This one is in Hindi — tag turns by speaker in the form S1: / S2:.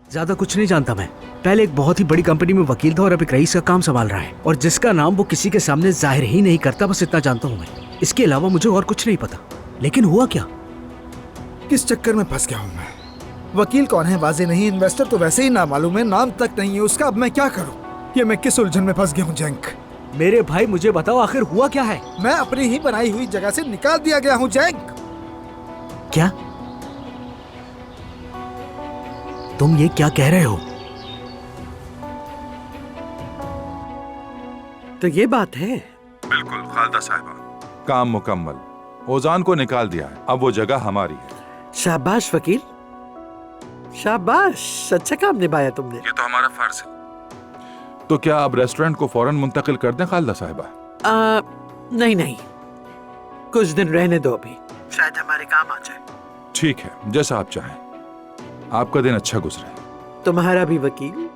S1: ज्यादा कुछ नहीं जानता मैं। पहले एक बहुत ही बड़ी कंपनी में वकील था और अब एक रईस का काम संभाल रहा है, और जिसका नाम वो किसी के सामने जाहिर ही नहीं करता, बस इतना जानता हूँ मैं। इसके अलावा मुझे और कुछ नहीं पता। लेकिन हुआ क्या?
S2: किस चक्कर में फंस गया हूँ मैं? वकील कौन है वाजे नहीं, इन्वेस्टर तो वैसे ही ना मालूम है, नाम तक नहीं है उसका। अब मैं क्या करूँ? ये मैं किस उलझन में फंस गया हूँ जैंक?
S1: मेरे भाई मुझे बताओ, आखिर हुआ क्या है?
S2: मैं अपनी ही बनाई हुई जगह से निकाल दिया गया हूँ जैंक।
S1: क्या तुम ये क्या कह रहे हो?
S3: तो ये बात है।
S4: बिल्कुल खालदा साहिबा, काम मुकम्मल। ओजान को निकाल दिया है, अब वो जगह हमारी है।
S3: शाबाश वकील, शाबाश, अच्छा काम निभाया तुमने।
S4: ये तो हमारा फर्ज है। तो क्या अब रेस्टोरेंट को फौरन मुंतकिल कर दें खालदा साहिबा?
S3: नहीं नहीं, कुछ दिन रहने दो अभी, शायद हमारे काम आ जाए।
S4: ठीक है, जैसा आप चाहें। आपका दिन अच्छा गुजरे।
S3: तुम्हारा भी वकील।